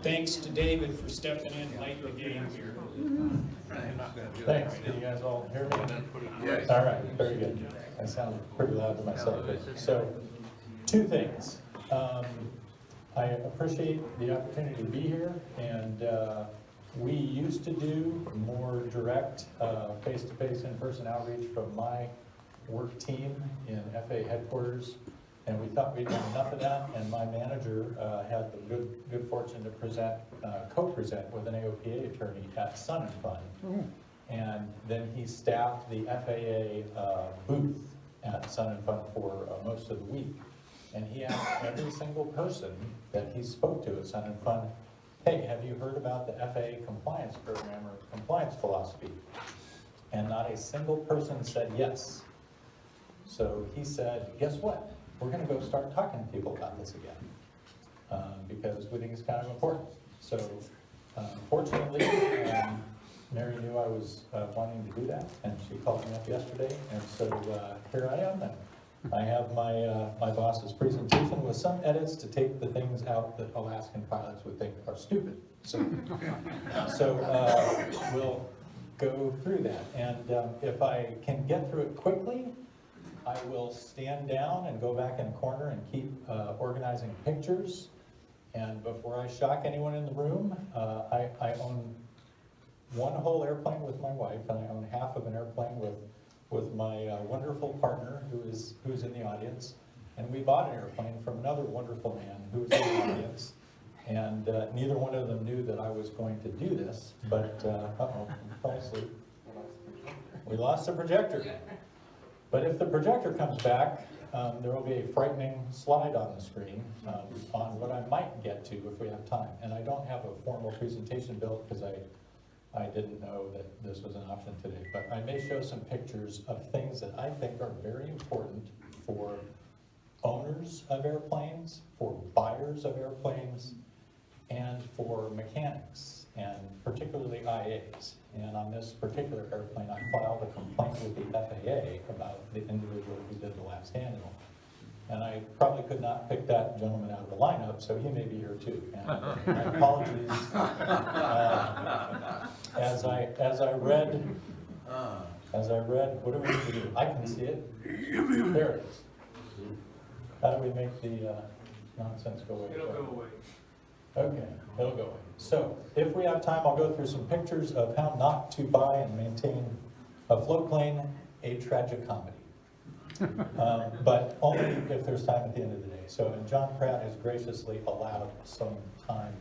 Thanks to David for stepping in late in the game here. Thanks. Can you guys all hear me? Yes. All right, very good. I sound pretty loud to myself. So, two things. I appreciate the opportunity to be here, and we used to do more direct face-to-face in-person outreach from my work team in FAA headquarters, and we thought we'd done enough of that, and my manager had the good fortune to co-present with an AOPA attorney at Sun and Fun. And then he staffed the FAA booth at Sun and Fun for most of the week. And he asked every single person that he spoke to at Sun and Fun, hey, have you heard about the FAA compliance program or compliance philosophy? And not a single person said yes. So he said, guess what? We're going to go start talking to people about this again because we think it's kind of important. So fortunately, Mary knew I was wanting to do that, and she called me up yesterday, and so here I am. And I have my boss's presentation with some edits to take the things out that Alaskan pilots would think are stupid. So we'll go through that, and if I can get through it quickly, I will stand down and go back in a corner and keep organizing pictures. And before I shock anyone in the room, I own one whole airplane with my wife, and I own half of an airplane with my wonderful partner who's in the audience. And we bought an airplane from another wonderful man who was in the audience. And neither one of them knew that I was going to do this, but uh-oh, I fell asleep. We lost the projector. But if the projector comes back, there will be a frightening slide on the screen on what I might get to if we have time. And I don't have a formal presentation built because I didn't know that this was an option today. But I may show some pictures of things that I think are very important for owners of airplanes, for buyers of airplanes, and for mechanics, and particularly IAs. And on this particular airplane, I filed a complaint with the FAA about the individual who did the last handle. And I probably could not pick that gentleman out of the lineup, so he may be here too. And my apologies. As I read, what do we need to do? I can see it. There it is. How do we make the nonsense go away? It'll go away. Okay, it'll go away. So, if we have time, I'll go through some pictures of how not to buy and maintain a float plane, a tragicomedy. But only if there's time at the end of the day. So, and John Pratt has graciously allowed some time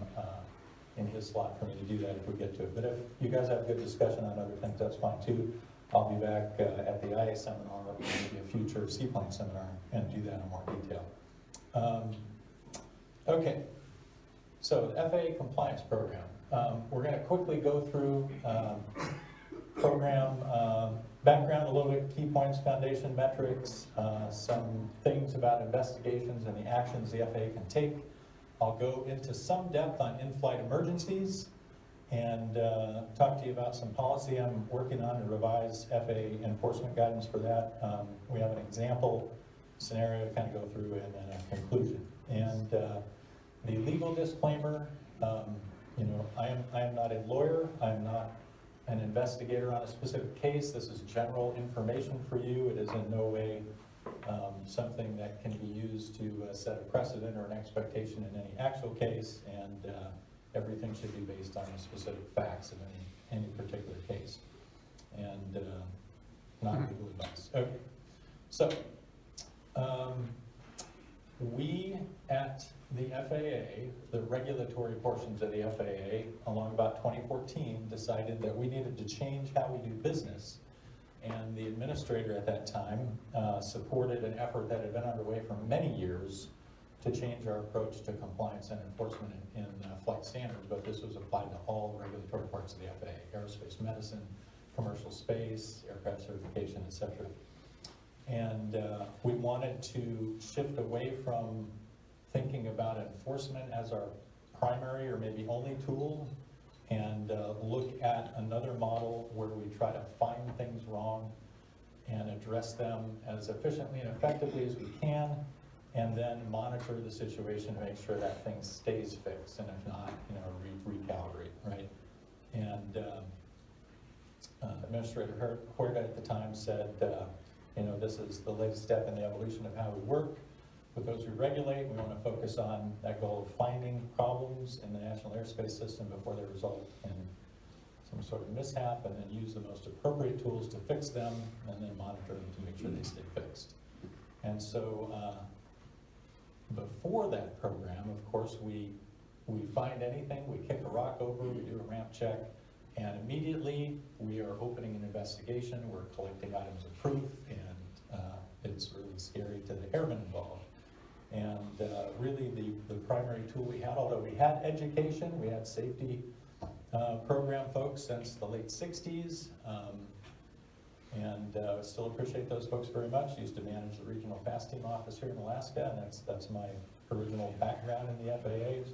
in his slot for me to do that if we get to it. But if you guys have a good discussion on other things, that's fine too. I'll be back at the IA seminar, or maybe a future Seaplane seminar, and do that in more detail. Okay. So the FAA compliance program. We're going to quickly go through program background a little bit, key points, foundation metrics, some things about investigations and the actions the FAA can take. I'll go into some depth on in-flight emergencies and talk to you about some policy I'm working on to revise FAA enforcement guidance for that. We have an example scenario to kind of go through and then a conclusion. And the legal disclaimer, you know, I am not a lawyer. I'm not an investigator on a specific case. This is general information for you. It is in no way something that can be used to set a precedent or an expectation in any actual case, and everything should be based on the specific facts of any particular case, and not legal advice. Okay, so we at the FAA, the regulatory portions of the FAA, along about 2014, decided that we needed to change how we do business. And the administrator at that time supported an effort that had been underway for many years to change our approach to compliance and enforcement in flight standards, but this was applied to all regulatory parts of the FAA, aerospace medicine, commercial space, aircraft certification, etc. And we wanted to shift away from thinking about enforcement as our primary or maybe only tool, and look at another model where we try to find things wrong and address them as efficiently and effectively as we can, and then monitor the situation to make sure that thing stays fixed, and if not, recalibrate, right? And Administrator Horta at the time said, this is the latest step in the evolution of how we work with those we regulate. We want to focus on that goal of finding problems in the national airspace system before they result in some sort of mishap, and then use the most appropriate tools to fix them, and then monitor them to make sure they stay fixed. And so before that program, of course, we find anything, we kick a rock over, we do a ramp check, and immediately we are opening an investigation, we're collecting items of proof, and it's really scary to the airmen involved. And really the primary tool we had, although we had education, we had safety program folks since the late 60s, and still appreciate those folks very much. Used to manage the regional fast team office here in Alaska, and that's my original background in the FAAs.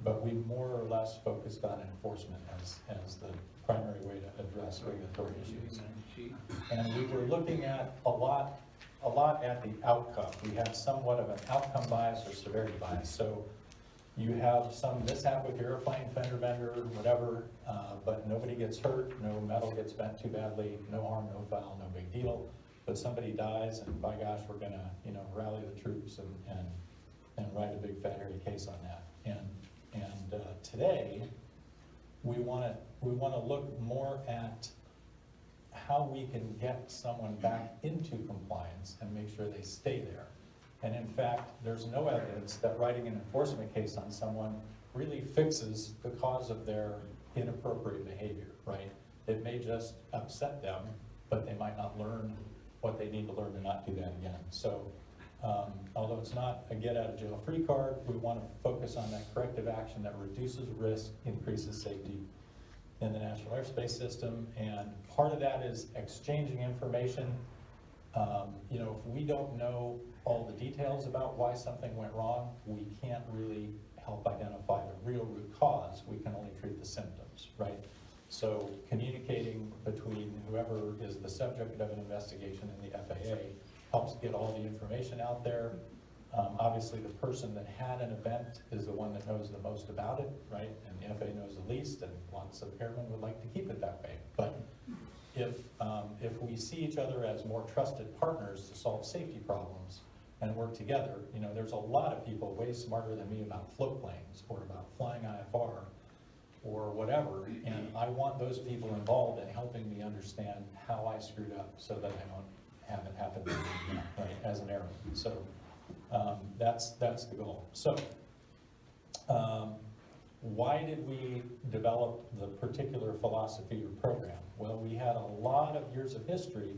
But we more or less focused on enforcement as the primary way to address regulatory issues. And we were looking at a lot at the outcome. We had somewhat of an outcome bias or severity bias. So you have some mishap with your airplane, fender bender, whatever, but nobody gets hurt, no metal gets bent too badly, no harm, no foul, no big deal. But somebody dies, and by gosh, we're gonna, rally the troops and write a big fat hairy case on that. And today, we wanna look more at how we can get someone back into compliance and make sure they stay there. And in fact, there's no evidence that writing an enforcement case on someone really fixes the cause of their inappropriate behavior, right? It may just upset them, but they might not learn what they need to learn to not do that again. So although it's not a get out of jail free card, we want to focus on that corrective action that reduces risk, increases safety in the national airspace system. And part of that is exchanging information. If we don't know all the details about why something went wrong, we can't really help identify the real root cause. We can only treat the symptoms, right? So communicating between whoever is the subject of an investigation in the FAA helps get all the information out there. Obviously, the person that had an event is the one that knows the most about it, right? And the FAA knows the least, and lots of airmen would like to keep it that way. But if we see each other as more trusted partners to solve safety problems and work together, there's a lot of people way smarter than me about float planes or about flying IFR or whatever, and I want those people involved in helping me understand how I screwed up so that I don't have it happen to me again, right, as an airman. So that's the goal. So why did we develop the particular philosophy or program? Well, we had a lot of years of history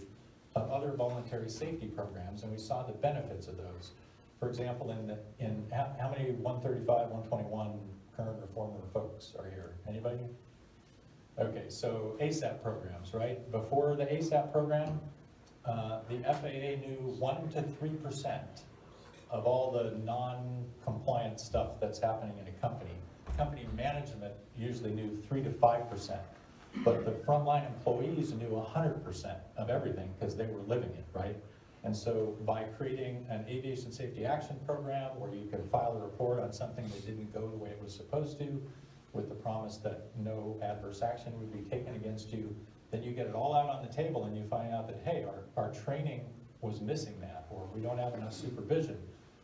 of other voluntary safety programs, and we saw the benefits of those. For example, in how many 135, 121 current or former folks are here? Anybody? Okay, so ASAP programs, right? Before the ASAP program, the FAA knew 1 to 3% of all the non-compliant stuff that's happening in a company. Company management usually knew 3 to 5%, but the frontline employees knew 100% of everything because they were living it, right? And so by creating an aviation safety action program where you can file a report on something that didn't go the way it was supposed to, with the promise that no adverse action would be taken against you, then you get it all out on the table and you find out that, hey, our training was missing that, or we don't have enough supervision,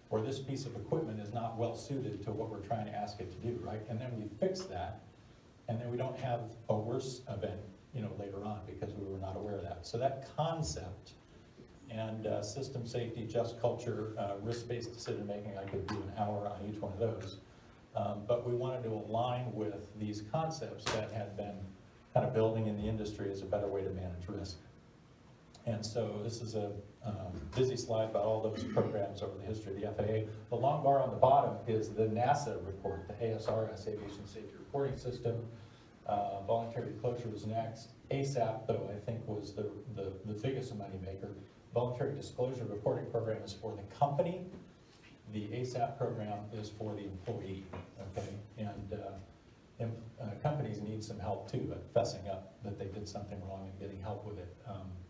or this piece of equipment is not well suited to what we're trying to ask it to do, right? And then we fix that, and then we don't have a worse event, later on because we were not aware of that. So that concept and system safety, just culture, risk-based decision-making, I could do an hour on each one of those. But we wanted to align with these concepts that had been kind of building in the industry as a better way to manage risk. And so this is a busy slide about all those programs over the history of the FAA. The long bar on the bottom is the NASA report, the ASRS, Aviation Safety Reporting System. Voluntary closure was next. ASAP, though, I think was the biggest moneymaker. Voluntary disclosure reporting program is for the company. The ASAP program is for the employee, okay? And companies need some help too at fessing up that they did something wrong and getting help with it.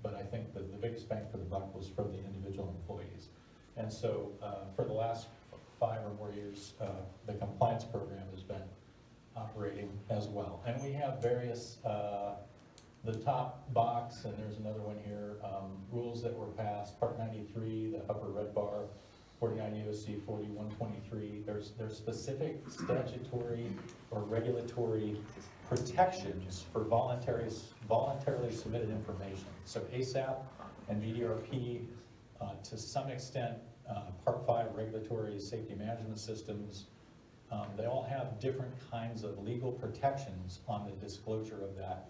But I think that the biggest bang for the buck was from the individual employees. And so for the last 5 or more years, the compliance program has been operating as well. And we have various, the top box, and there's another one here, rules that were passed, Part 93, the upper red bar, 49 USC 4123. There's specific statutory or regulatory protections for voluntarily submitted information. So ASAP and VDRP, to some extent, Part 5 regulatory safety management systems, they all have different kinds of legal protections on the disclosure of that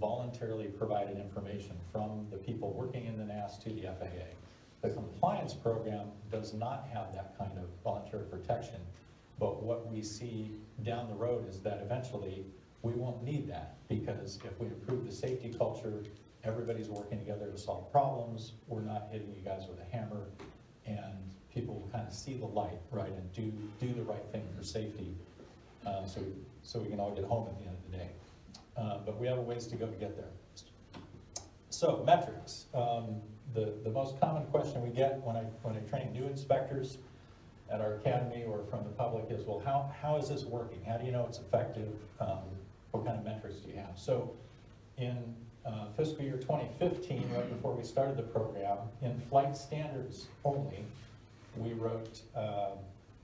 voluntarily provided information from the people working in the NAS to the FAA. The compliance program does not have that kind of voluntary protection, but what we see down the road is that eventually we won't need that, because if we improve the safety culture, everybody's working together to solve problems, we're not hitting you guys with a hammer, and people will kind of see the light, right, and do the right thing for safety, so we can all get home at the end of the day. But we have a ways to go to get there. So metrics. The most common question we get when I train new inspectors at our academy or from the public is, well, how is this working? How do you know it's effective? What kind of metrics do you have? So in fiscal year 2015, right before we started the program, in flight standards only, we wrote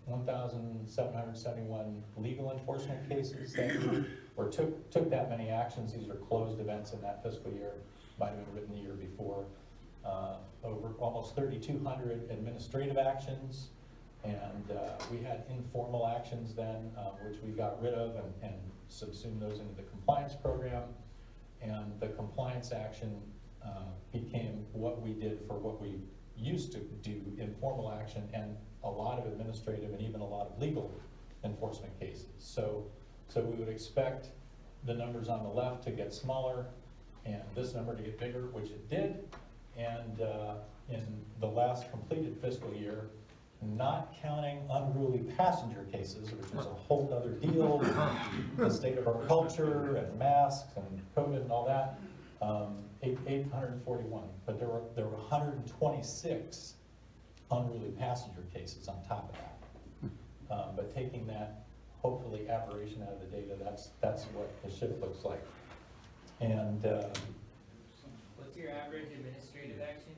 1,771 legal enforcement cases that year, or took that many actions. These are closed events in that fiscal year, might have been written the year before. Over almost 3,200 administrative actions, and we had informal actions then, which we got rid of and subsumed those into the compliance program. And the compliance action became what we did for what we used to do, informal action, and a lot of administrative and even a lot of legal enforcement cases. So we would expect the numbers on the left to get smaller and this number to get bigger, which it did. And in the last completed fiscal year, not counting unruly passenger cases, which is a whole other deal, the state of our culture and masks and COVID and all that, 841. But there were 126 unruly passenger cases on top of that. But taking that, hopefully, aberration out of the data, that's what the shift looks like. And what's your average administrative action?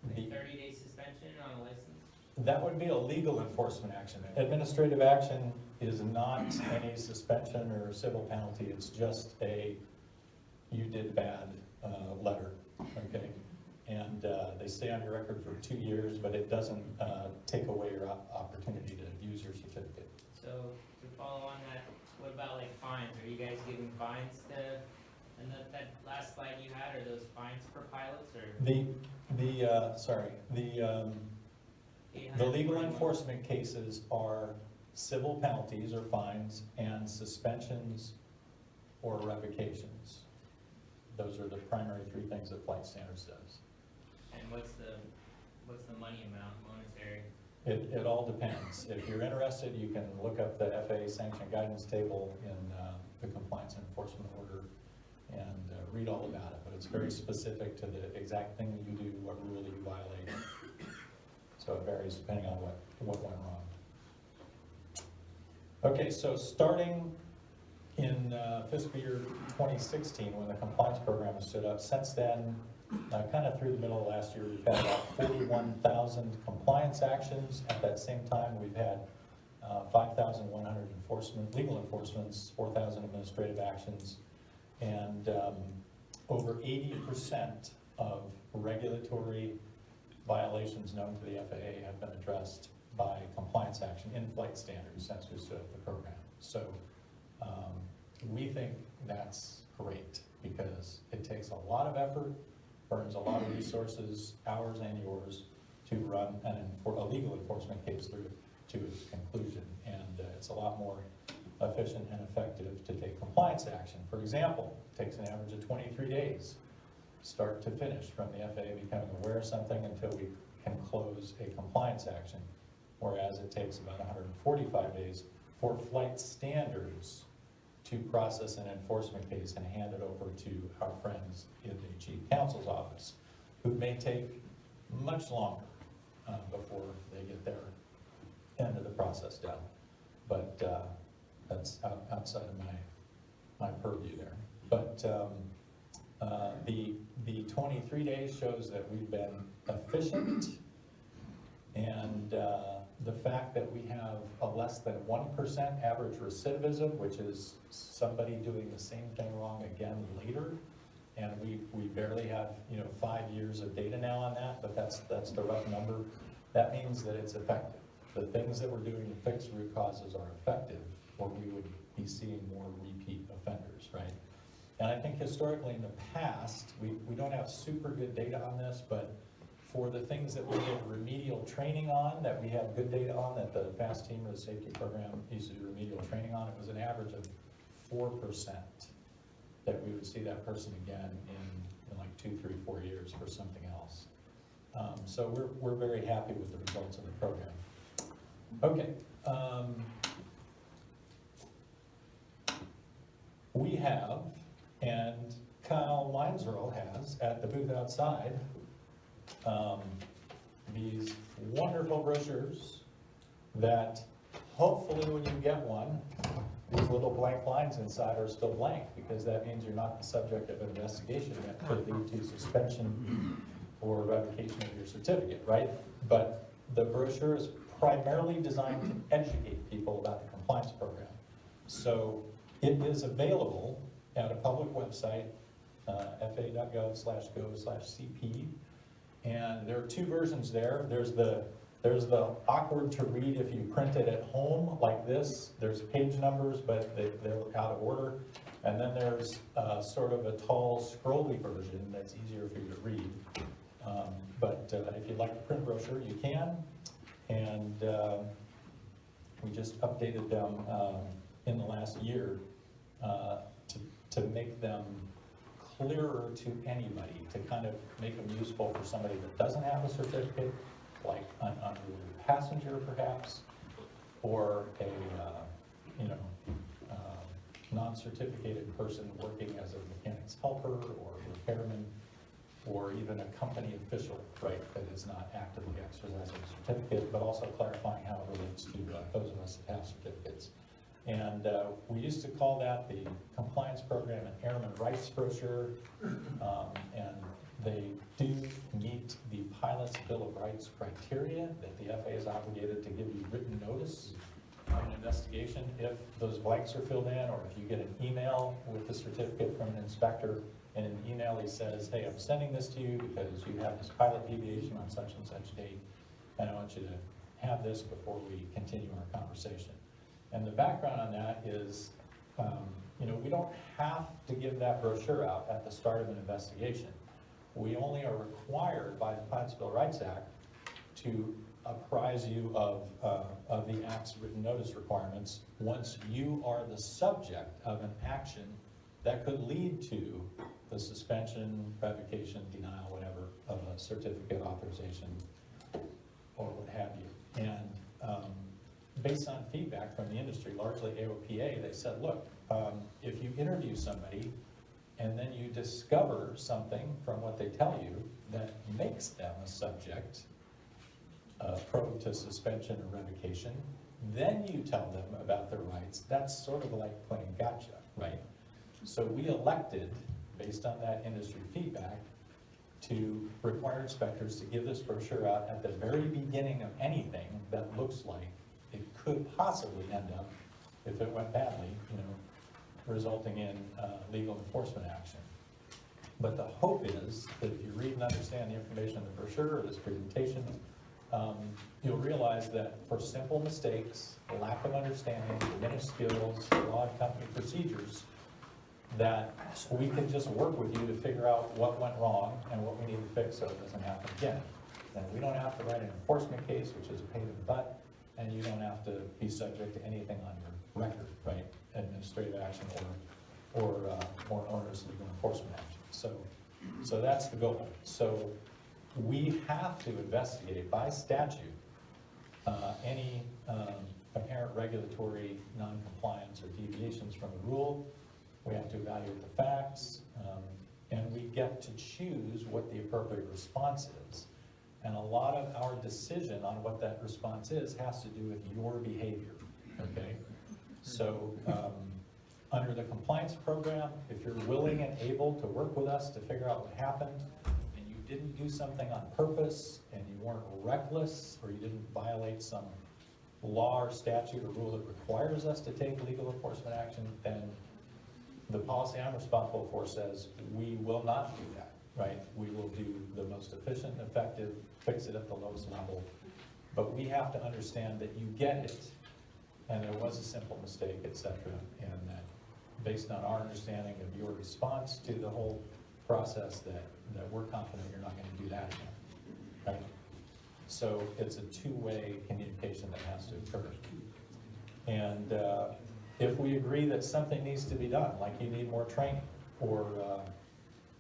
Like 30-day suspension on a license? That would be a legal enforcement action. Administrative action is not any suspension or civil penalty. It's just a "you did bad" letter, okay? And they stay on your record for 2 years, but it doesn't take away your opportunity to use your certificate. So to follow on that, what about like fines? Are you guys giving fines to, and that last slide you had, are those fines for pilots, or? The legal enforcement cases are civil penalties or fines and suspensions or revocations. Those are the primary 3 things that Flight Standards does. And what's the money amount, monetary? It all depends. If you're interested, you can look up the FAA sanction guidance table in the compliance and enforcement order and read all about it. But it's very specific to the exact thing that you do, what rule you violate. So it varies depending on what went wrong. Okay, so starting in fiscal year 2016, when the compliance program was stood up, since then, kind of through the middle of last year, we've had about 41,000 compliance actions. At that same time, we've had 5,100 legal enforcements, 4,000 administrative actions, and over 80% of regulatory violations known to the FAA have been addressed by compliance action in flight standards since we stood up the program. So we think that's great because it takes a lot of effort, burns a lot of resources, ours and yours, to run a legal enforcement case through to its conclusion. And it's a lot more efficient and effective to take compliance action. For example, it takes an average of 23 days, start to finish, from the FAA becoming aware of something until we can close a compliance action, whereas it takes about 145 days for flight standards to process an enforcement case and hand it over to our friends in the Chief Counsel's office, who may take much longer. before they get their end of the process done. But that's outside of my purview there. But the 23 days shows that we've been efficient, and the fact that we have a less than 1% average recidivism, which is somebody doing the same thing wrong again later, and we barely have 5 years of data now on that, but that's the rough number. That means that it's effective. The things that we're doing to fix root causes are effective, or we would be seeing more repeat offenders, right? And I think historically in the past, we don't have super good data on this, but for the things that we did remedial training on, that we have good data on, that the FAST team or the safety program used to do remedial training on, it was an average of 4% that we would see that person again in like 2, 3, 4 years for something else. So we're very happy with the results of the program. Okay. We have, and Kyle Leinzerl has at the booth outside, these wonderful brochures that hopefully when you get one, these little blank lines inside are still blank, because that means you're not the subject of an investigation that could lead to suspension or revocation of your certificate, right? But the brochure is primarily designed to educate people about the compliance program. So it is available at a public website, faa.gov/go/cp, and there are 2 versions there. There's the awkward to read if you print it at home like this. There's page numbers, but they're out of order. And then there's sort of a tall, scrolly version that's easier for you to read. But if you'd like the print brochure, you can. And we just updated them in the last year to make them clearer to anybody, to kind of make them useful for somebody that doesn't have a certificate, like an unruly passenger perhaps, or a non-certificated person working as a mechanic's helper or repairman, or even a company official, right, that is not actively exercising a certificate, but also clarifying how it relates to those of us that have certificates. And we used to call that the compliance program and airman rights brochure, and they do meet the pilot's Bill of Rights criteria that the FAA is obligated to give you written notice of an investigation if those blanks are filled in, or if you get an email with the certificate from an inspector. In an email he says, hey, I'm sending this to you because you have this pilot deviation on such and such date, and I want you to have this before we continue our conversation. And the background on that is, we don't have to give that brochure out at the start of an investigation. We only are required by the Pilot's Bill of Rights Act to apprise you of the Act's written notice requirements once you are the subject of an action that could lead to the suspension, revocation, denial, whatever, of a certificate, authorization, or what have you. And based on feedback from the industry, largely AOPA, they said, look, if you interview somebody and then you discover something from what they tell you that makes them a subject prone to suspension or revocation, then you tell them about their rights. That's sort of like playing gotcha, right? So we elected, based on that industry feedback, to require inspectors to give this brochure out at the very beginning of anything that looks like it could possibly end up, if it went badly, resulting in legal enforcement action. But the hope is that if you read and understand the information in the brochure or this presentation, you'll realize that for simple mistakes, lack of understanding, diminished skills, flawed company procedures, that we can just work with you to figure out what went wrong and what we need to fix so it doesn't happen again. And we don't have to write an enforcement case, which is a pain in the butt, and you don't have to be subject to anything on your record, right? Administrative action or onerous legal enforcement action. So that's the goal. So we have to investigate by statute any apparent regulatory non-compliance or deviations from the rule. We have to evaluate the facts, and we get to choose what the appropriate response is. And a lot of our decision on what that response is has to do with your behavior, okay? So, under the compliance program, if you're willing and able to work with us to figure out what happened, and you didn't do something on purpose, and you weren't reckless, or you didn't violate some law or statute or rule that requires us to take legal enforcement action, then the policy I'm responsible for says we will not do that, right? We will do the most efficient and effective, fix it at the lowest level. But we have to understand that you get it, and there was a simple mistake, et cetera, and that based on our understanding of your response to the whole process, that we're confident you're not gonna do that again, right? So it's a two-way communication that has to occur. And if we agree that something needs to be done, like you need more training, or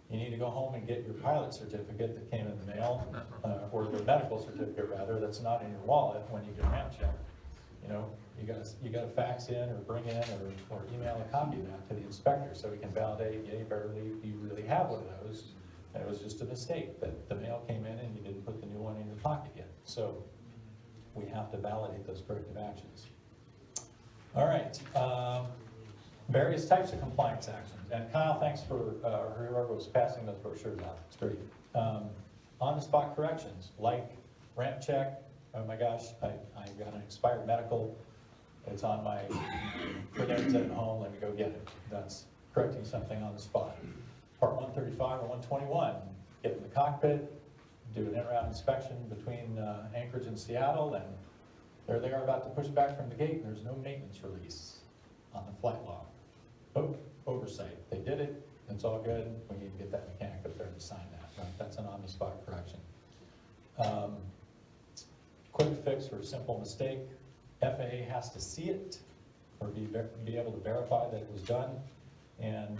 you need to go home and get your pilot certificate that came in the mail, or your medical certificate rather, that's not in your wallet when you get ramp check, you know, you gotta fax in or bring in or email a copy of that to the inspector so we can validate, yeah, you really have one of those. And it was just a mistake that the mail came in and you didn't put the new one in your pocket yet. So we have to validate those corrective actions. All right, various types of compliance actions. And Kyle, thanks for whoever was passing those brochures out. It's great. On-the-spot corrections, like ramp check. Oh my gosh, I got an expired medical. It's on my credentials at home, let me go get it. That's correcting something on the spot. Part 135 or 121, get in the cockpit, do an in-route inspection between Anchorage and Seattle, and there they are about to push back from the gate, and there's no maintenance release on the flight log. Oh, oversight. They did it, it's all good, we need to get that mechanic up there to sign that, right? That's an on-the-spot correction. Quick fix for a simple mistake. FAA has to see it, or be able to verify that it was done, and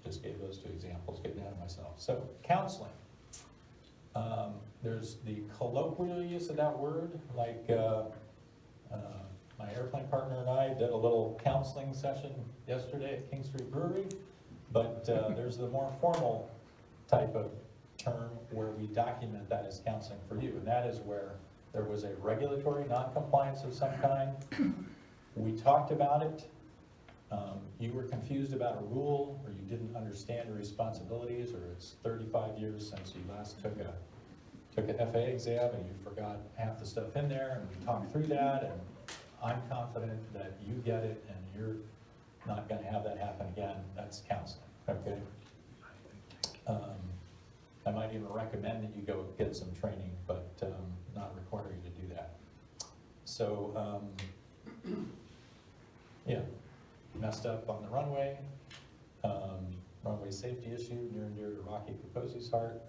just gave those two examples, getting ahead of myself. So, counseling. There's the colloquial use of that word, like my airplane partner and I did a little counseling session yesterday at King Street Brewery, but there's the more formal type of term where we document that as counseling for you, and that is where there was a regulatory non-compliance of some kind. We talked about it. You were confused about a rule, or you didn't understand your responsibilities, or it's 35 years since you last took an FAA exam and you forgot half the stuff in there, and we talked through that, and I'm confident that you get it and you're not gonna have that happen again. That's counseling, okay? I might even recommend that you go get some training, but not require you to do that. So, yeah, messed up on the runway, runway safety issue near and dear to Rocky Capozzi's heart.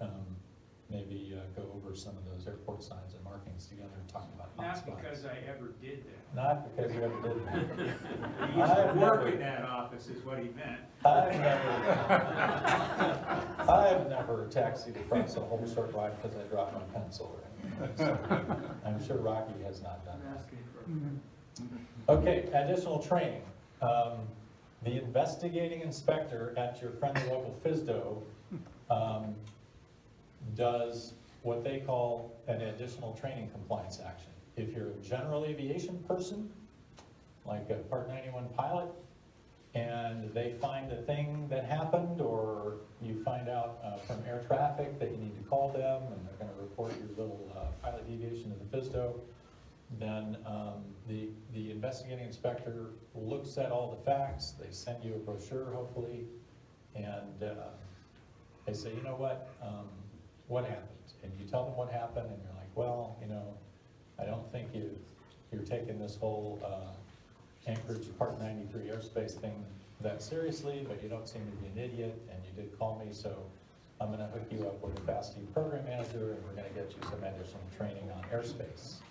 Maybe go over some of those airport signs and markings together and talk about hotspots. Not because I ever did that. Not because you ever did that. He used to work in that office is what he meant. I've never taxied across a whole short ride because I dropped my pencil. So, I'm sure Rocky has not done that. Okay, additional training. The investigating inspector at your friendly local FSDO does what they call an additional training compliance action. If you're a general aviation person, like a Part 91 pilot, and they find a thing that happened, or you find out from air traffic that you need to call them, and they're going to report your little pilot deviation to the FSDO, then the investigating inspector looks at all the facts. They send you a brochure, hopefully, and they say, you know what happened? And you tell them what happened, and you're like, well, you know, I don't think you're taking this whole Anchorage Part 93 airspace thing that seriously, but you don't seem to be an idiot, and you did call me, so I'm gonna hook you up with a FAST program manager, and we're gonna get you some additional training on airspace.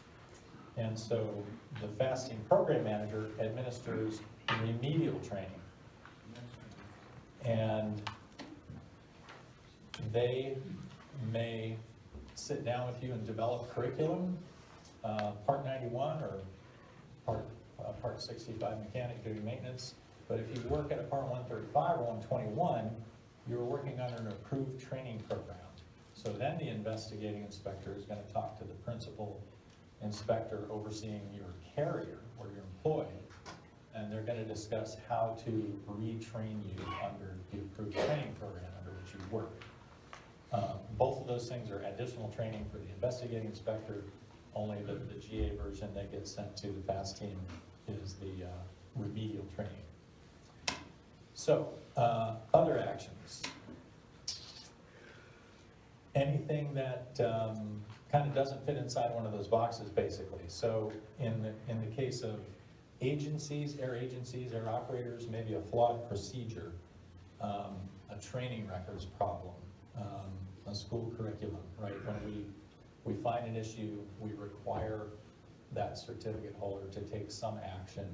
And so the FAST program manager administers remedial training. And they may sit down with you and develop curriculum, Part 91 or Part 65 mechanic duty maintenance. But if you work at a Part 135 or 121, you're working under an approved training program. So then the investigating inspector is gonna talk to the principal inspector overseeing your carrier or your employee, and they're gonna discuss how to retrain you under the approved training program under which you work. Both of those things are additional training for the investigating inspector, only the GA version that gets sent to the FAST team is the remedial training. So, other actions. Anything that kind of doesn't fit inside one of those boxes, basically. So in the case of agencies, air operators, maybe a flawed procedure, a training records problem, a school curriculum, right? When we find an issue, we require that certificate holder to take some action.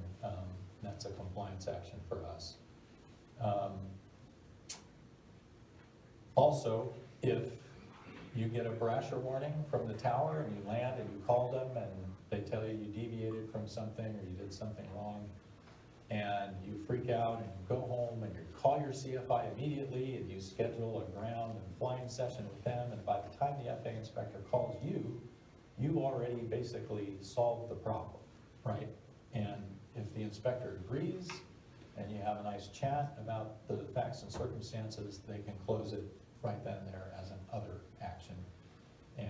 That's a compliance action for us. Also, if you get a brasher warning from the tower and you land and you call them and they tell you you deviated from something or you did something wrong, and you freak out and you go home and you call your CFI immediately and you schedule a ground and flying session with them, and by the time the FAA inspector calls you, you already basically solved the problem, right? And if the inspector agrees and you have a nice chat about the facts and circumstances, they can close it right then and there as an other action, and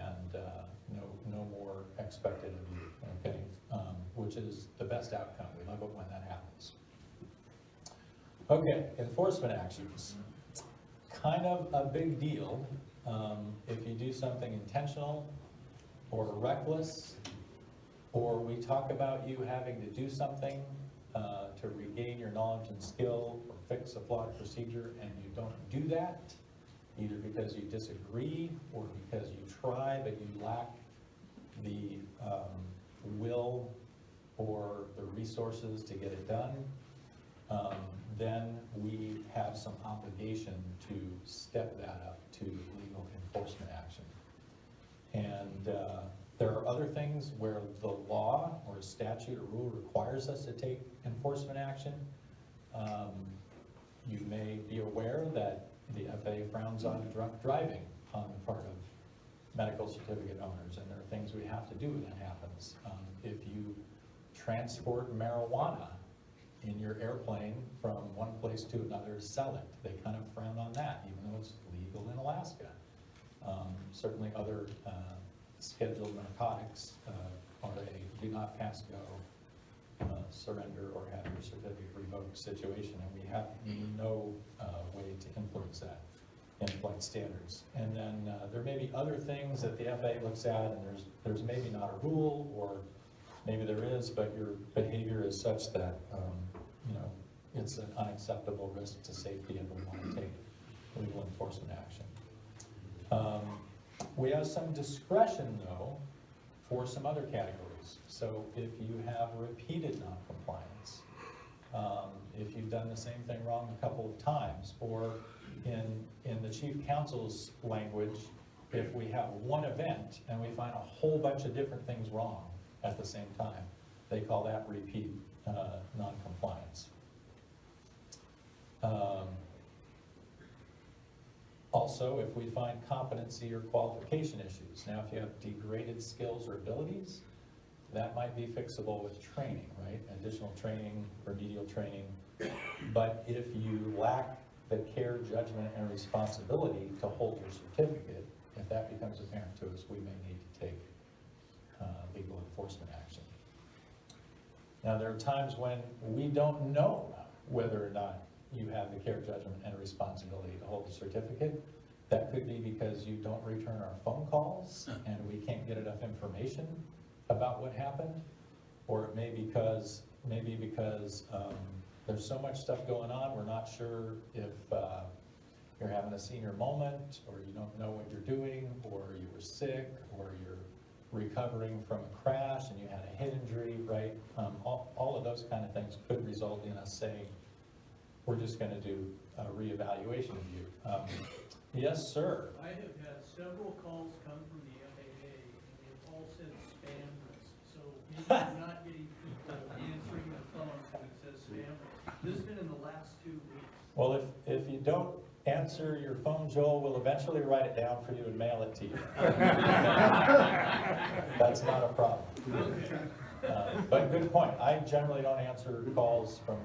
no more expected of you, okay? Which is the best outcome. We love it when that happens. Okay, enforcement actions. Kind of a big deal if you do something intentional or reckless, or we talk about you having to do something to regain your knowledge and skill or fix a flawed procedure and you don't do that, either because you disagree or because you try but you lack the will or the resources to get it done, then we have some obligation to step that up to legal enforcement action. And there are other things where the law or statute or rule requires us to take enforcement action. You may be aware that the FAA frowns on drunk driving on the part of medical certificate owners, and there are things we have to do when that happens. If you transport marijuana in your airplane from one place to another, sell it, they kind of frown on that, even though it's legal in Alaska. Certainly other scheduled narcotics are a do not pass go, surrender or have your certificate revoked situation, and we have no way to influence that in flight standards. And then there may be other things that the FAA looks at, and there's maybe not a rule, or maybe there is, but your behavior is such that it's an unacceptable risk to safety, and we want to take legal enforcement action. We have some discretion, though, for some other categories. So if you have repeated noncompliance, if you've done the same thing wrong a couple of times, or in the chief counsel's language, if we have one event and we find a whole bunch of different things wrong at the same time, they call that repeat noncompliance. Also, if we find competency or qualification issues. Now, if you have degraded skills or abilities, that might be fixable with training, right? Additional training, remedial training. But if you lack the care, judgment, and responsibility to hold your certificate, if that becomes apparent to us, we may need to take legal enforcement action. Now, there are times when we don't know whether or not you have the care, judgment, and responsibility to hold the certificate. That could be because you don't return our phone calls and we can't get enough information about what happened, or it may because there's so much stuff going on, we're not sure if you're having a senior moment, or you don't know what you're doing, or you were sick, or you're recovering from a crash and you had a head injury, right? All of those kind of things could result in us saying, we're just going to do a reevaluation of you. Yes, sir. I have had several calls come from the FAA, and they've all said spam risk. So maybe you're not getting people answering their phones when it says spam risk. This has been in the last 2 weeks. Well, if you don't answer your phone, Joel. We'll eventually write it down for you and mail it to you. That's not a problem. But good point. I generally don't answer calls from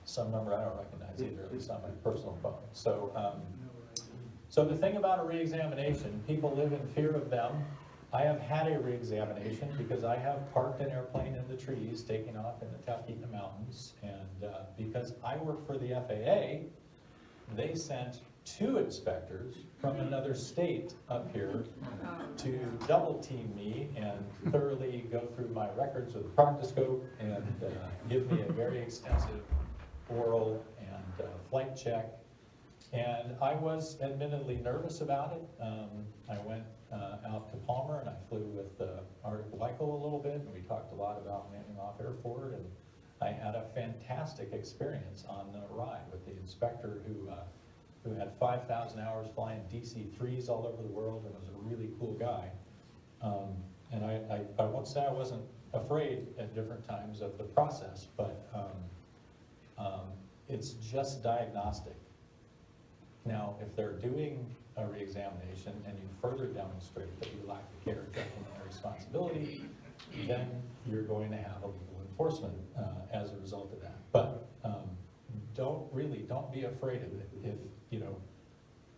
some number I don't recognize either, at least on my personal phone. So the thing about a reexamination, people live in fear of them. I have had a reexamination because I have parked an airplane in the trees taking off in the Talkeetna Mountains. And because I work for the FAA, they sent 2 inspectors from another state up here to double team me and thoroughly go through my records with a proctoscope and give me a very extensive oral and flight check. And I was admittedly nervous about it. I went out to Palmer and I flew with Art Weichel a little bit, and we talked a lot about landing off airport, and I had a fantastic experience on the ride with the inspector who had 5,000 hours flying DC-3s all over the world and was a really cool guy. And I won't say I wasn't afraid at different times of the process, but it's just diagnostic. Now, if they're doing a reexamination and you further demonstrate that you lack the care, judgment, and responsibility, then you're going to have a legal enforcement as a result of that. But don't be afraid of it. If,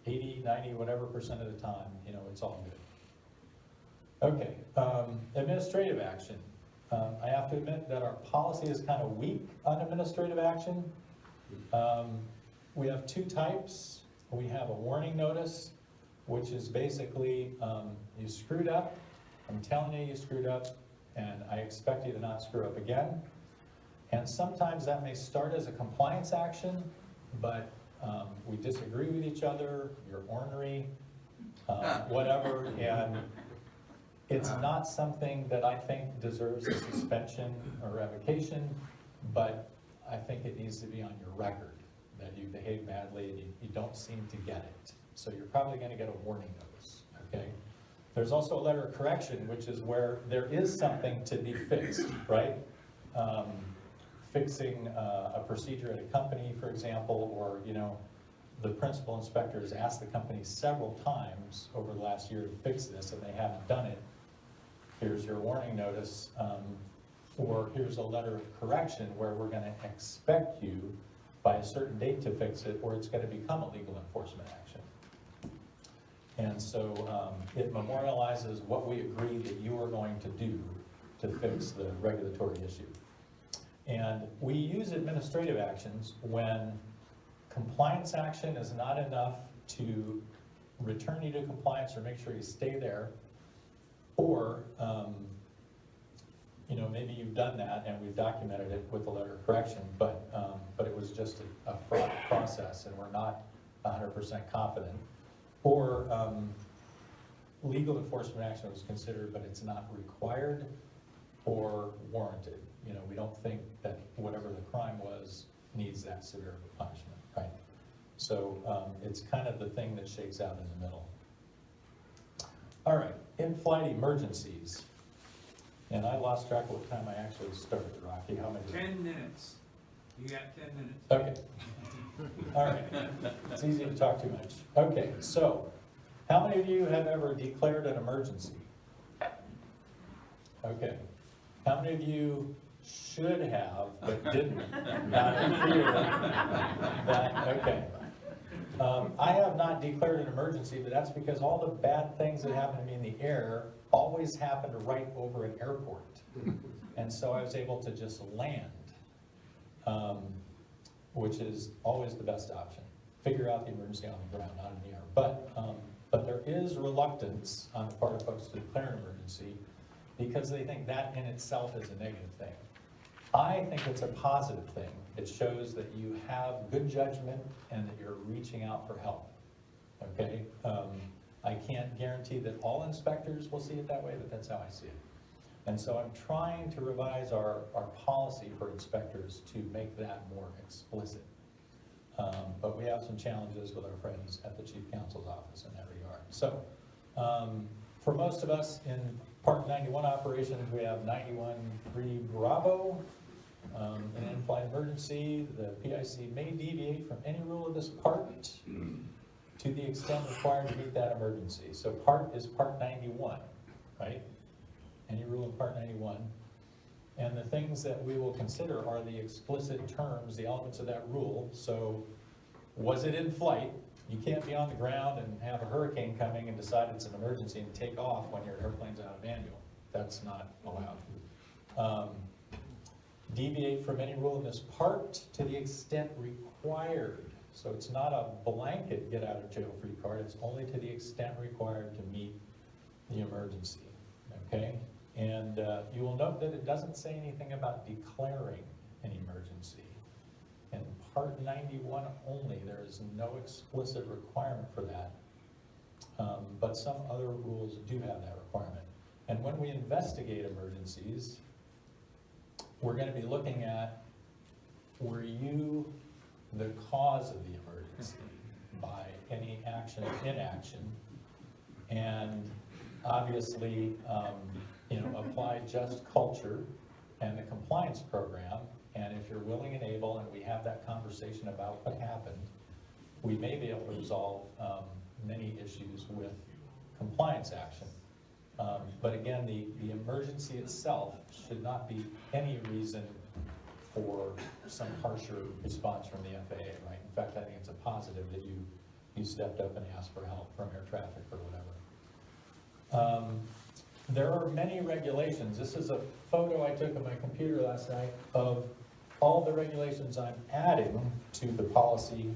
80, 90, whatever percent of the time, it's all good. Okay, administrative action. I have to admit that our policy is kind of weak on administrative action. We have 2 types. We have a warning notice, which is basically, you screwed up, I'm telling you screwed up, and I expect you to not screw up again. And sometimes that may start as a compliance action, but we disagree with each other, you're ornery, whatever, and it's not something that I think deserves a suspension or revocation, but I think it needs to be on your record that you behave badly and you don't seem to get it. So you're probably going to get a warning notice, okay? There's also a letter of correction, which is where there is something to be fixed, right? Fixing a procedure at a company, for example, or, the principal inspector has asked the company several times over the last year to fix this and they haven't done it. Here's your warning notice, or here's a letter of correction where we're going to expect you by a certain date to fix it, or it's going to become a legal enforcement action. And so it memorializes what we agree that you are going to do to fix the regulatory issue. And we use administrative actions when compliance action is not enough to return you to compliance or make sure you stay there, or maybe you've done that and we've documented it with a letter of correction, but it was just a fraud process and we're not 100% confident. Or legal enforcement action was considered, but it's not required or warranted. We don't think that whatever the crime was needs that severe of a punishment, right? So it's kind of the thing that shakes out in the middle. All right, in-flight emergencies. And I lost track of what time I actually started, Rocky. How many? 10 minutes. You got 10 minutes. Okay. All right. It's easy to talk too much. Okay, so how many of you have ever declared an emergency? Okay. How many of you should have but didn't? Not in fear that, okay. I have not declared an emergency, but that's because all the bad things that happen to me in the air always happened right over an airport. And so I was able to just land, which is always the best option. Figure out the emergency on the ground, not in the air. But there is reluctance on the part of folks to declare an emergency because they think that in itself is a negative thing. I think it's a positive thing. It shows that you have good judgment and that you're reaching out for help, okay? I can't guarantee that all inspectors will see it that way, but that's how I see it. And so I'm trying to revise our policy for inspectors to make that more explicit. But we have some challenges with our friends at the Chief Counsel's office in that regard. So for most of us in Part 91 operations, we have 91.3 Bravo, In an in-flight emergency, the PIC may deviate from any rule of this part to the extent required to meet that emergency. So part is part 91, right? Any rule in part 91. And the things that we will consider are the explicit terms, the elements of that rule. So was it in flight? You can't be on the ground and have a hurricane coming and decide it's an emergency and take off when your airplane's out of manual. That's not allowed. Deviate from any rule in this part to the extent required. So it's not a blanket get out of jail free card, it's only to the extent required to meet the emergency, okay? And you will note that it doesn't say anything about declaring an emergency. In part 91 only, there is no explicit requirement for that. But some other rules do have that requirement. And when we investigate emergencies, we're going to be looking at, were you the cause of the emergency by any action or inaction? And obviously, apply just culture and the compliance program. And if you're willing and able, and we have that conversation about what happened, we may be able to resolve many issues with compliance action. But again, the emergency itself should not be any reason for some harsher response from the FAA, right? In fact, I think it's a positive that you stepped up and asked for help from air traffic or whatever. There are many regulations. This is a photo I took of my computer last night of all the regulations I'm adding to the policy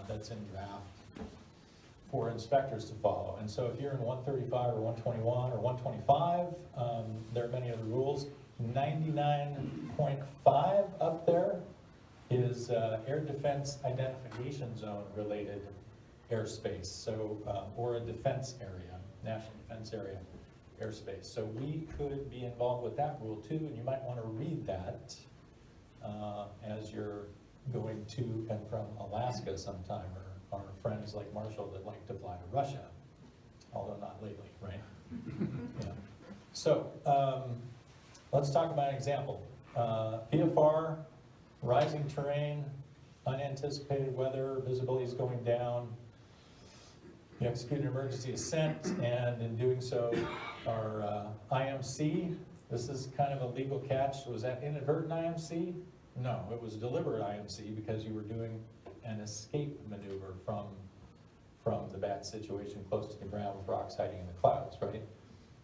that's in draft for inspectors to follow. And so if you're in 135 or 121 or 125, there are many other rules. 99.5 up there is air defense identification zone related airspace, so or a defense area, national defense area airspace. So we could be involved with that rule too, and you might want to read that as you're going to and from Alaska sometime, or friends like Marshall that like to fly to Russia, although not lately, right? Yeah. So let's talk about an example. PFR, rising terrain, unanticipated weather, visibility is going down. You execute an emergency ascent, and in doing so, our IMC, this is kind of a legal catch. Was that inadvertent IMC? No, it was deliberate IMC because you were doing an escape maneuver from the bad situation close to the ground with rocks hiding in the clouds, right?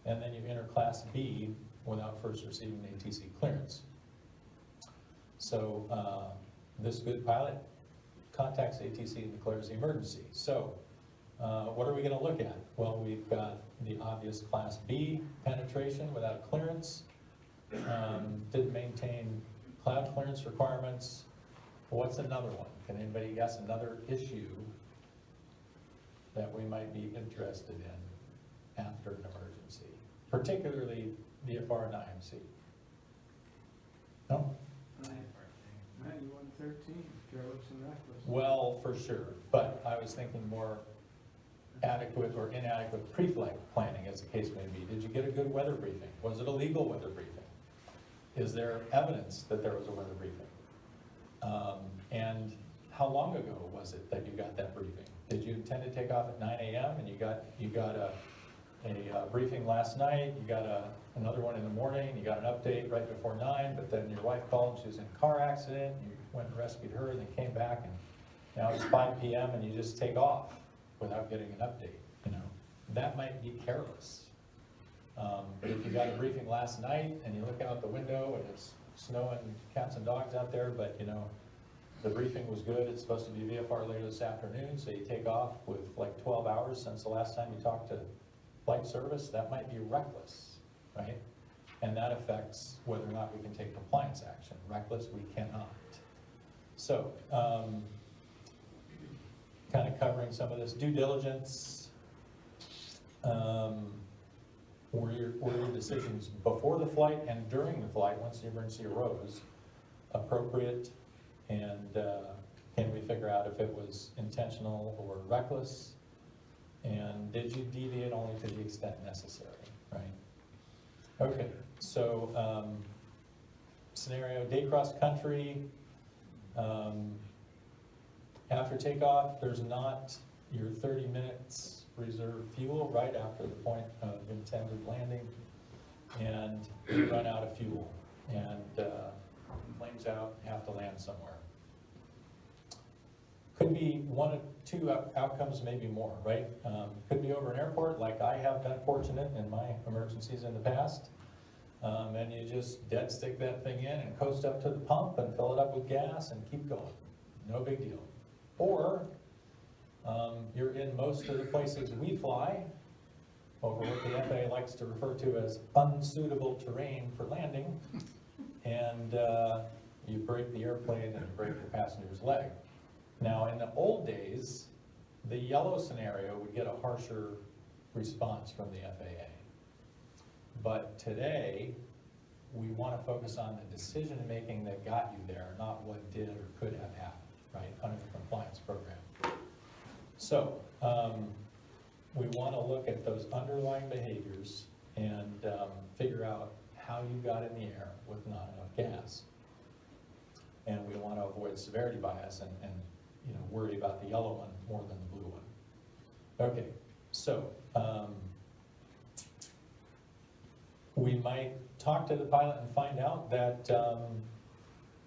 And then you enter Class B without first receiving an ATC clearance. So this good pilot contacts ATC and declares the emergency. So what are we going to look at? Well, we've got the obvious Class B penetration without clearance, didn't maintain cloud clearance requirements. What's another one? Can anybody guess another issue that we might be interested in after an emergency, particularly VFR and IMC? No? 9113, careless and reckless. Well, for sure, but I was thinking more adequate or inadequate pre-flight planning, as the case may be. Did you get a good weather briefing? Was it a legal weather briefing? Is there evidence that there was a weather briefing? And how long ago was it that you got that briefing? Did you intend to take off at 9 a.m. and you got a briefing last night, you got another one in the morning, you got an update right before 9, but then your wife called and she was in a car accident, you went and rescued her and then came back, and now it's 5 p.m. and you just take off without getting an update, That might be careless. But if you got a briefing last night and you look out the window and it's snowing cats and dogs out there, but the briefing was good, it's supposed to be VFR later this afternoon, so you take off with like 12 hours since the last time you talked to flight service, that might be reckless, right? And that affects whether or not we can take compliance action. Reckless, we cannot. So, kind of covering some of this due diligence. Were your decisions before the flight and during the flight, once the emergency arose, appropriate? And can we figure out if it was intentional or reckless? And did you deviate only to the extent necessary, right? Okay, so scenario, day cross country, after takeoff, there's not your 30 minutes reserve fuel right after the point of intended landing, and you run out of fuel, and flames out, have to land somewhere. Could be one of two outcomes, maybe more, right? Could be over an airport, like I have been fortunate in my emergencies in the past. And you just dead stick that thing in and coast up to the pump and fill it up with gas and keep going. No big deal. Or you're in most of the places we fly, over what the FAA likes to refer to as unsuitable terrain for landing, and you break the airplane and you break the passenger's leg. Now, in the old days, the yellow scenario would get a harsher response from the FAA. But today, we want to focus on the decision-making that got you there, not what did or could have happened, right, under the compliance program. So, we want to look at those underlying behaviors and figure out how you got in the air with not enough gas. And we want to avoid severity bias and worry about the yellow one more than the blue one. Okay, so we might talk to the pilot and find out that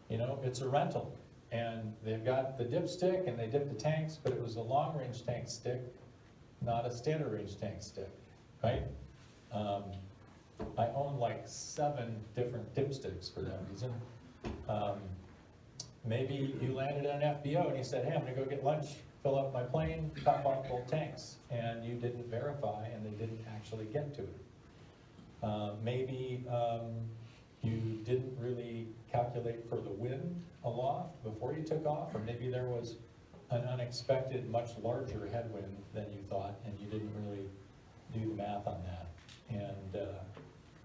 it's a rental, and they've got the dipstick and they dip the tanks, but it was a long-range tank stick, not a standard range tank stick, right? I own like 7 different dipsticks for that reason. Maybe you landed at an FBO and you said, hey, I'm gonna go get lunch, fill up my plane, top off both tanks, and you didn't verify and they didn't actually get to it. Maybe you didn't really calculate for the wind aloft before you took off, or maybe there was an unexpected, much larger headwind than you thought, and you didn't really do the math on that. And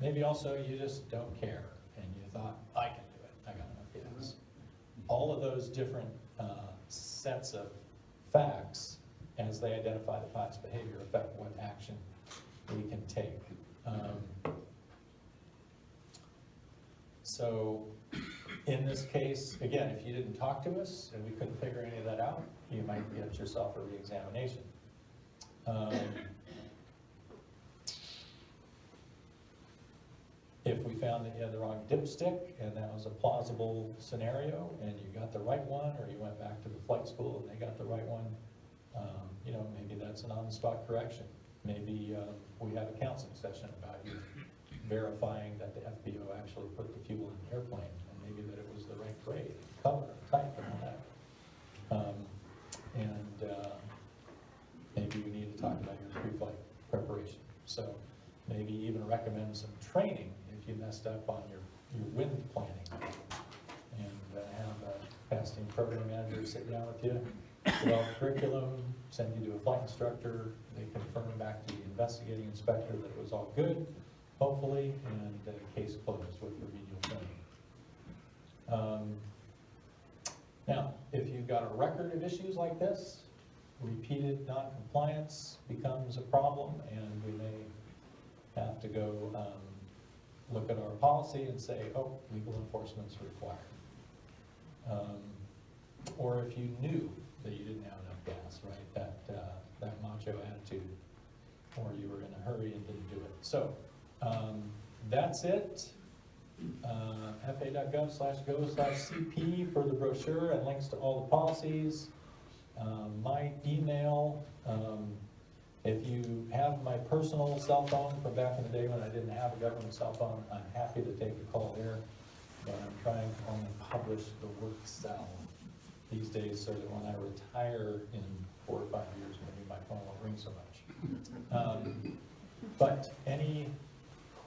maybe also you just don't care, and you thought, I can do it, I got enough gas. All of those different sets of facts, as they identify the pilot's behavior, affect what action we can take. So in this case, again, if you didn't talk to us and we couldn't figure any of that out, you might get yourself a re-examination. If we found that you had the wrong dipstick and that was a plausible scenario and you got the right one, or you went back to the flight school and they got the right one, maybe that's an on-the-spot correction. Maybe we have a counseling session about you verifying that the FBO actually put the fuel in the airplane, and maybe that it was the right grade, color, type, and all that. Maybe you need to talk about your pre-flight preparation. So maybe even recommend some training if you messed up on your wind planning, and have a casting program manager sit down with you, develop a curriculum, send you to a flight instructor, they confirm back to the investigating inspector that it was all good, hopefully, and case closed with remedial training. Now, if you've got a record of issues like this, repeated non-compliance becomes a problem, and we may have to go look at our policy and say, oh, legal enforcement's required. Or if you knew that you didn't have enough gas, right, that macho attitude, or you were in a hurry and didn't do it. So that's it. FAA.gov/go/CP for the brochure and links to all the policies. My email, if you have my personal cell phone from back in the day when I didn't have a government cell phone, I'm happy to take a call there, but I'm trying to only publish the work cell these days so that when I retire in 4 or 5 years, maybe my phone won't ring so much. But any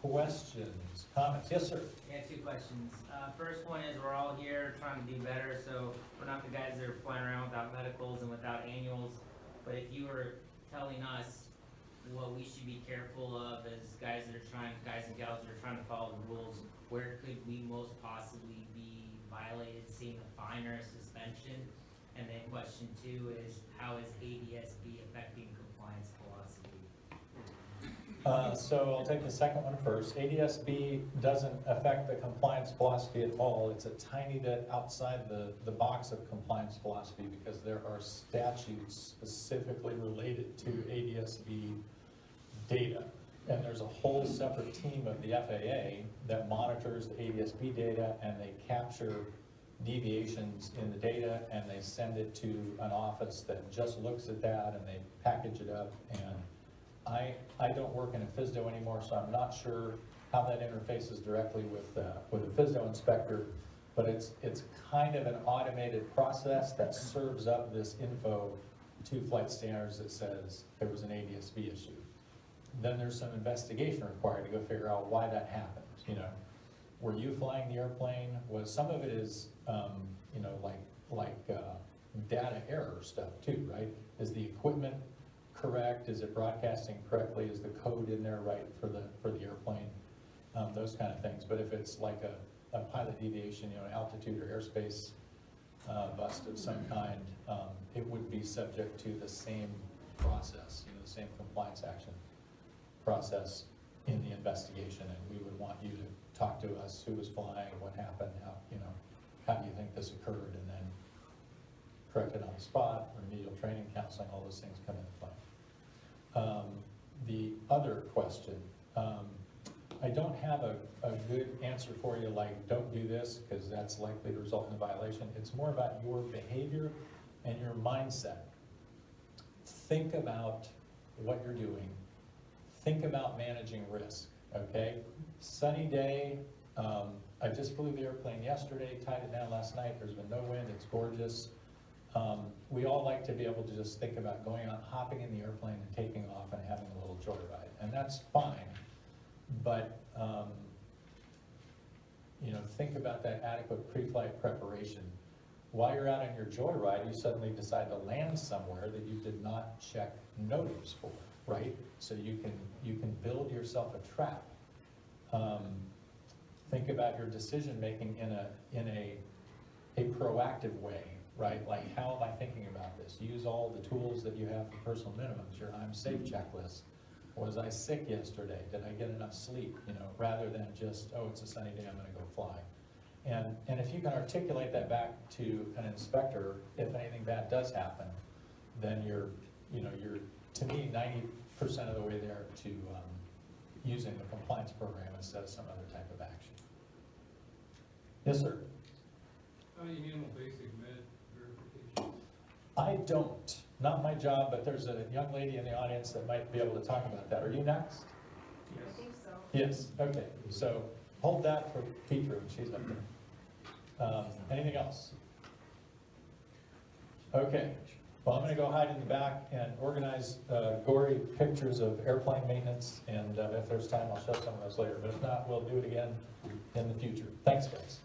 questions, comments? Yes, sir. Yeah, 2 questions. First one is, we're all here trying to do better, so we're not the guys that are flying around without medicals and without annuals, but if you were telling us what we should be careful of as guys and gals that are trying to follow the rules, where could we most possibly be violated, seeing a fine or a suspension? And then question 2 is, how is ADSB affecting compliance philosophy? So I'll take the second one first. ADSB doesn't affect the compliance philosophy at all. It's a tiny bit outside the box of compliance philosophy because there are statutes specifically related to ADSB data. And there's a whole separate team of the FAA that monitors the ADSB data, and they capture deviations in the data and they send it to an office that just looks at that and they package it up. And I don't work in a FSDO anymore, so I'm not sure how that interfaces directly with a FSDO inspector, but it's kind of an automated process that serves up this info to flight standards that says there was an ADSB issue. Then there's some investigation required to go figure out why that happened. You know, were you flying the airplane? Was some of it is, you know, like data error stuff too, right? Is the equipment correct? Is it broadcasting correctly? Is the code in there right for the airplane? Those kind of things. But if it's like a pilot deviation, you know, altitude or airspace bust of some kind, it would be subject to the same process, you know, the same compliance action process in the investigation, and we would want you to talk to us, who was flying, what happened, how, you know, how do you think this occurred, and then correct it on the spot, remedial training, counseling, all those things come into play. The other question, I don't have a good answer for you, like, don't do this, because that's likely to result in a violation. It's more about your behavior and your mindset. Think about what you're doing. Think about managing risk, okay? Sunny day, I just flew the airplane yesterday, tied it down last night, there's been no wind, it's gorgeous. We all like to be able to just think about going out, hopping in the airplane and taking off and having a little joyride, and that's fine. But, you know, think about that adequate pre-flight preparation. While you're out on your joyride, you suddenly decide to land somewhere that you did not check notice for, right? So you can build yourself a trap. Think about your decision-making in a proactive way, right? Like, how am I thinking about this? Use all the tools that you have for personal minimums, your I'm safe checklist. Was I sick yesterday? Did I get enough sleep? You know, rather than just, oh, it's a sunny day, I'm gonna go fly. And if you can articulate that back to an inspector, if anything bad does happen, then you're, to me, 90% of the way there to using the compliance program instead of some other type of action. Yes, sir? How do you handle basic med verification? I don't, not my job, but there's a young lady in the audience that might be able to talk about that. Are you next? Yes. I think so. Yes, okay, so hold that for Petra when she's up there. Anything else? Okay, well, I'm gonna go hide in the back and organize gory pictures of airplane maintenance, and if there's time, I'll show some of those later, but if not, we'll do it again in the future. Thanks, guys.